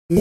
Hi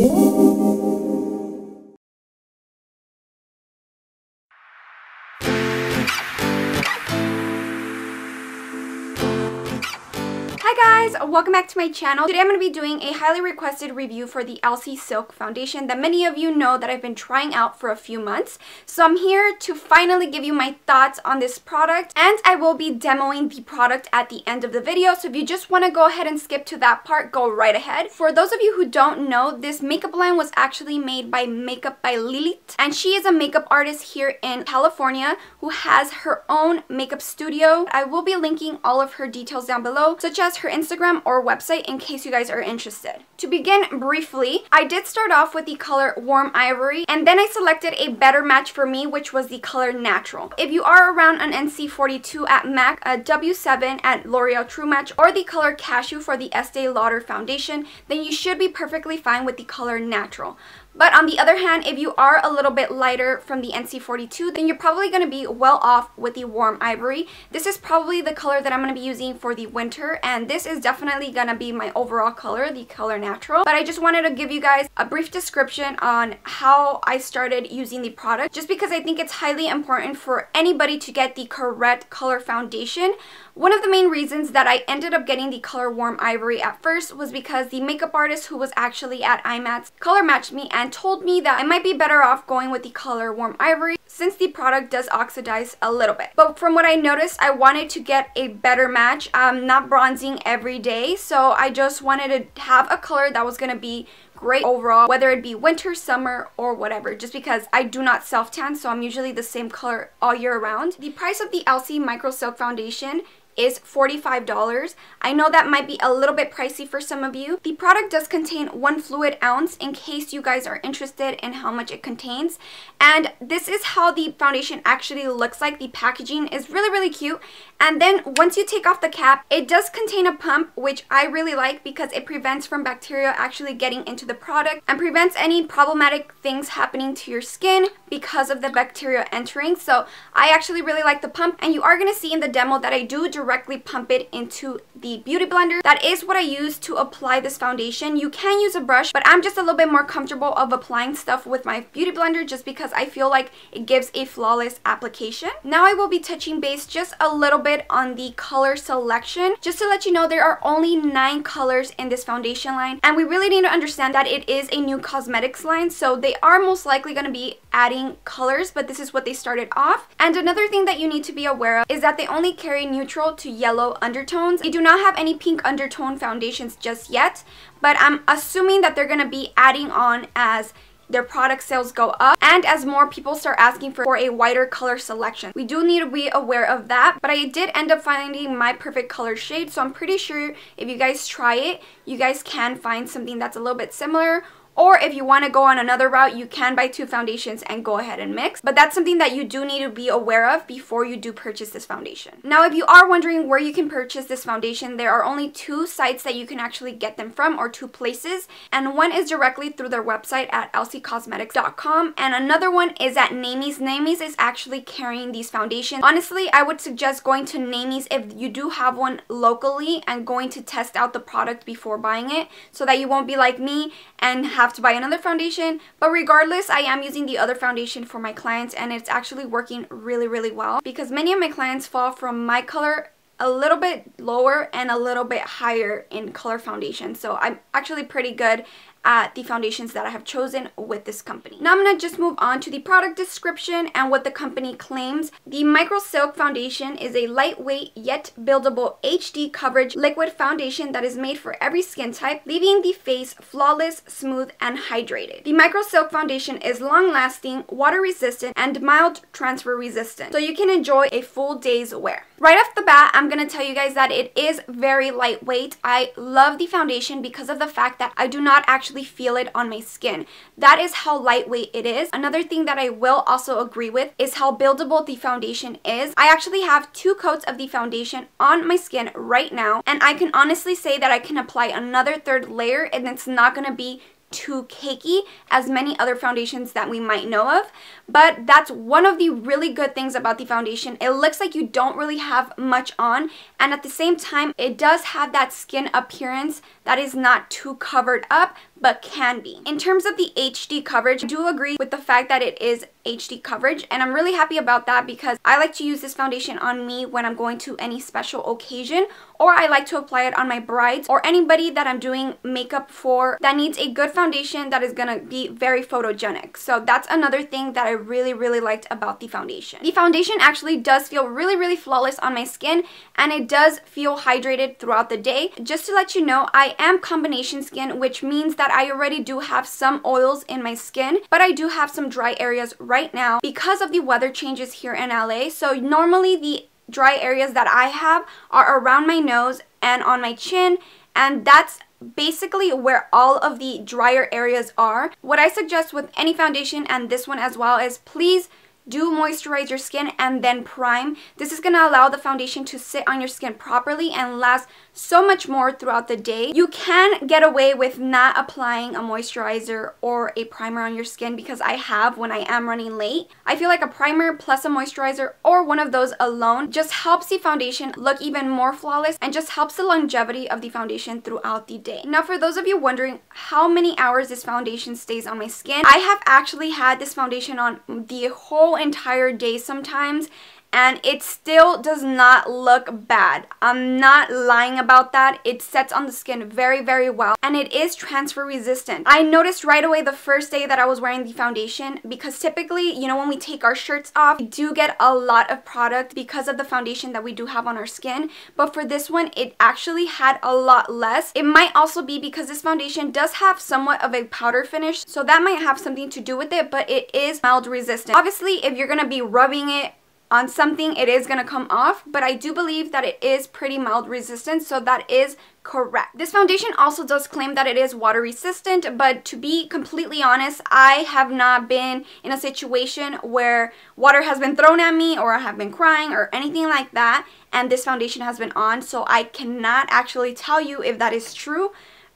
guys, welcome back to my channel. Today I'm going to be doing a highly requested review for the Elcie Silque foundation that many of you know that I've been trying out for a few months. So I'm here to finally give you my thoughts on this product, and I will be demoing the product at the end of the video. So if you just want to go ahead and skip to that part, go right ahead. For those of you who don't know, this makeup line was actually made by Makeup by Lilith, and she is a makeup artist here in California who has her own makeup studio. I will be linking all of her details down below, such as her Instagram or website, in case you guys are interested. To begin briefly, I did start off with the color Warm Ivory, and then I selected a better match for me, which was the color Natural. If you are around an NC42 at MAC, a W7 at L'Oreal True Match, or the color Cashew for the Estee Lauder foundation, then you should be perfectly fine with the color Natural. But on the other hand, if you are a little bit lighter from the NC42, then you're probably going to be well off with the Warm Ivory. This is probably the color that I'm going to be using for the winter, and this is definitely going to be my overall color, the color Natural. But I just wanted to give you guys a brief description on how I started using the product, just because I think it's highly important for anybody to get the correct color foundation. One of the main reasons that I ended up getting the color Warm Ivory at first was because the makeup artist who was actually at IMATS color matched me and told me that I might be better off going with the color Warm Ivory since the product does oxidize a little bit. But from what I noticed, I wanted to get a better match. I'm not bronzing every day, so I just wanted to have a color that was going to be great overall, whether it be winter, summer, or whatever, just because I do not self-tan, so I'm usually the same color all year round. The price of the Elcie Micro Silk Foundation is $45. I know that might be a little bit pricey for some of you. The product does contain 1 fluid ounce in case you guys are interested in how much it contains. And this is how the foundation actually looks like. The packaging is really, really cute. And then once you take off the cap, it does contain a pump, which I really like because it prevents from bacteria actually getting into the product and prevents any problematic things happening to your skin because of the bacteria entering. So I actually really like the pump, and you are going to see in the demo that I do directly pump it into the beauty blender. That is what I use to apply this foundation. You can use a brush, but I'm just a little bit more comfortable of applying stuff with my beauty blender just because I feel like it gives a flawless application. Now I will be touching base just a little bit on the color selection. Just to let you know, there are only 9 colors in this foundation line, and we really need to understand that it is a new cosmetics line, so they are most likely going to be adding colors, but this is what they started off. And another thing that you need to be aware of is that they only carry neutral to yellow undertones. They do not have any pink undertone foundations just yet, but I'm assuming that they're going to be adding on as their product sales go up and as more people start asking for a wider color selection. We do need to be aware of that, but I did end up finding my perfect color shade, so I'm pretty sure if you guys try it, you guys can find something that's a little bit similar. Or if you want to go on another route, you can buy 2 foundations and go ahead and mix. But that's something that you do need to be aware of before you do purchase this foundation. Now, if you are wondering where you can purchase this foundation, there are only 2 sites that you can actually get them from, or 2 places. And one is directly through their website at elciecosmetics.com, and another one is at Namies. Namies is actually carrying these foundations. Honestly, I would suggest going to Namies if you do have one locally and going to test out the product before buying it, so that you won't be like me and have to buy another foundation. But regardless, I am using the other foundation for my clients, and it's actually working really, really well because many of my clients fall from my color a little bit lower and a little bit higher in color foundation. So I'm actually pretty good at the foundations that I have chosen with this company. Now I'm going to just move on to the product description and what the company claims. The Micro Silk Foundation is a lightweight yet buildable HD coverage liquid foundation that is made for every skin type, leaving the face flawless, smooth, and hydrated. The Micro Silk Foundation is long-lasting, water-resistant, and mild transfer resistant, so you can enjoy a full day's wear. Right off the bat, I'm going to tell you guys that it is very lightweight. I love the foundation because of the fact that I do not actually feel it on my skin. That is how lightweight it is. Another thing that I will also agree with is how buildable the foundation is. I actually have 2 coats of the foundation on my skin right now, and I can honestly say that I can apply another 3rd layer and it's not going to be too cakey as many other foundations that we might know of. But that's one of the really good things about the foundation. It looks like you don't really have much on, and at the same time it does have that skin appearance that is not too covered up, but can be. In terms of the HD coverage, I do agree with the fact that it is HD coverage, and I'm really happy about that because I like to use this foundation on me when I'm going to any special occasion, or I like to apply it on my brides or anybody that I'm doing makeup for that needs a good foundation that is gonna be very photogenic. So that's another thing that I really liked about the foundation. The foundation actually does feel really flawless on my skin, and it does feel hydrated throughout the day. Just to let you know, I am combination skin, which means that I already do have some oils in my skin, but I do have some dry areas right now because of the weather changes here in LA. So normally the dry areas that I have are around my nose and on my chin, and that's basically where all of the drier areas are. What I suggest with any foundation, and this one as well, is please do moisturize your skin and then prime. This is going to allow the foundation to sit on your skin properly and last so much more throughout the day. You can get away with not applying a moisturizer or a primer on your skin, because I have when I am running late. I feel like a primer plus a moisturizer or one of those alone just helps the foundation look even more flawless and just helps the longevity of the foundation throughout the day. Now, for those of you wondering how many hours this foundation stays on my skin, I have actually had this foundation on the whole entire day sometimes, and it still does not look bad. I'm not lying about that. It sets on the skin very well, and it is transfer resistant. I noticed right away the first day that I was wearing the foundation, because typically, you know, when we take our shirts off, we do get a lot of product because of the foundation that we do have on our skin, but for this one, it actually had a lot less. It might also be because this foundation does have somewhat of a powder finish, so that might have something to do with it, but it is mild resistant. Obviously, if you're gonna be rubbing it on something, it is going to come off, but I do believe that it is pretty mild resistant, so that is correct. This foundation also does claim that it is water resistant, but to be completely honest, I have not been in a situation where water has been thrown at me or I have been crying or anything like that, and this foundation has been on, so I cannot actually tell you if that is true,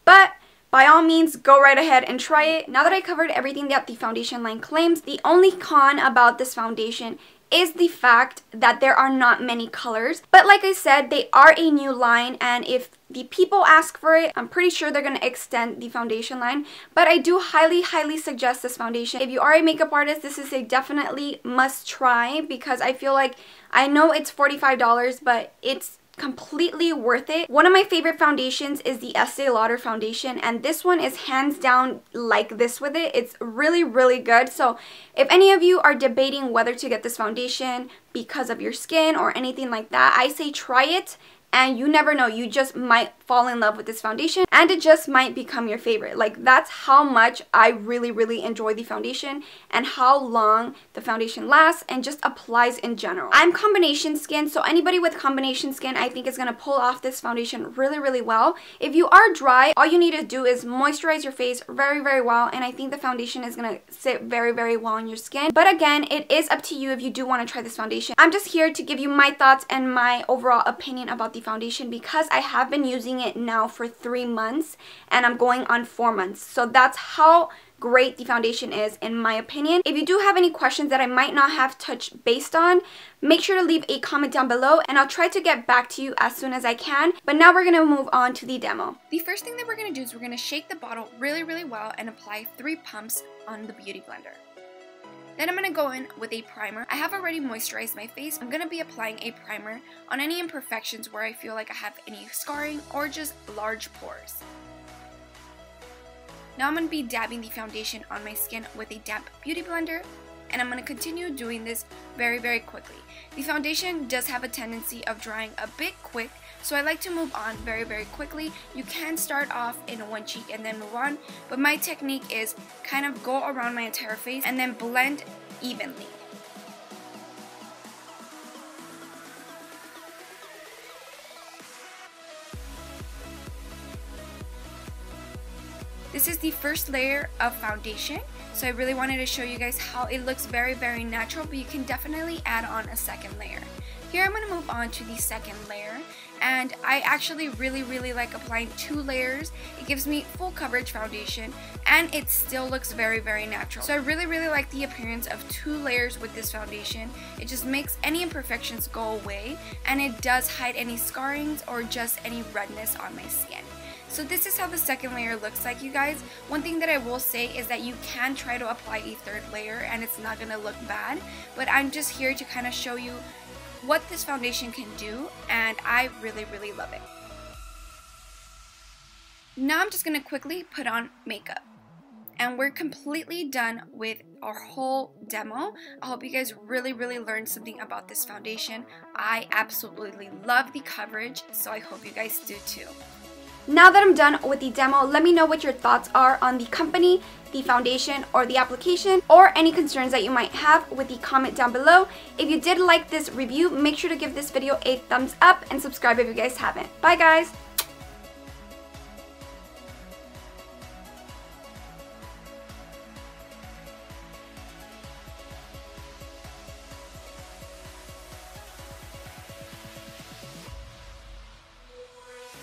but by all means, go right ahead and try it. Now that I covered everything that the foundation line claims, the only con about this foundation is the fact that there are not many colors. But like I said, they are a new line, and if the people ask for it, I'm pretty sure they're going to extend the foundation line. But I do highly suggest this foundation. If you are a makeup artist, this is a definitely must try, because I feel like, I know it's $45, but it's completely worth it. One of my favorite foundations is the Estee Lauder foundation, and this one is hands down like this with it. It's really good. So if any of you are debating whether to get this foundation because of your skin or anything like that, I say try it, and you never know, you just might fall in love with this foundation and it just might become your favorite. Like, that's how much I really enjoy the foundation and how long the foundation lasts and just applies in general. I'm combination skin, so anybody with combination skin I think is going to pull off this foundation really well. If you are dry, all you need to do is moisturize your face very well, and I think the foundation is going to sit very well on your skin. But again, it is up to you if you do want to try this foundation. I'm just here to give you my thoughts and my overall opinion about the foundation, because I have been using it now for 3 months and I'm going on 4 months. So that's how great the foundation is in my opinion. If you do have any questions that I might not have touched based on, make sure to leave a comment down below and I'll try to get back to you as soon as I can. But now we're going to move on to the demo. The first thing that we're going to do is we're going to shake the bottle really well and apply 3 pumps on the beauty blender. Then I'm going to go in with a primer. I have already moisturized my face. I'm going to be applying a primer on any imperfections where I feel like I have any scarring or just large pores. Now I'm going to be dabbing the foundation on my skin with a damp beauty blender, and I'm going to continue doing this very quickly. The foundation does have a tendency of drying a bit quick, so I like to move on very quickly. You can start off in one cheek and then move on, but my technique is kind of go around my entire face and then blend evenly. This is the first layer of foundation, so I really wanted to show you guys how it looks very natural, but you can definitely add on a second layer. Here I'm going to move on to the second layer, and I actually really like applying 2 layers. It gives me full coverage foundation and it still looks very natural. So I really like the appearance of 2 layers with this foundation. It just makes any imperfections go away, and it does hide any scarrings or just any redness on my skin. So this is how the second layer looks like, you guys. One thing that I will say is that you can try to apply a third layer and it's not going to look bad, but I'm just here to kind of show you what this foundation can do, and I really, really love it. Now I'm just going to quickly put on makeup. And we're completely done with our whole demo. I hope you guys really, really learned something about this foundation. I absolutely love the coverage, so I hope you guys do too. Now that I'm done with the demo, let me know what your thoughts are on the company, the foundation, or the application, or any concerns that you might have with the comment down below. If you did like this review, make sure to give this video a thumbs up and subscribe if you guys haven't. Bye guys!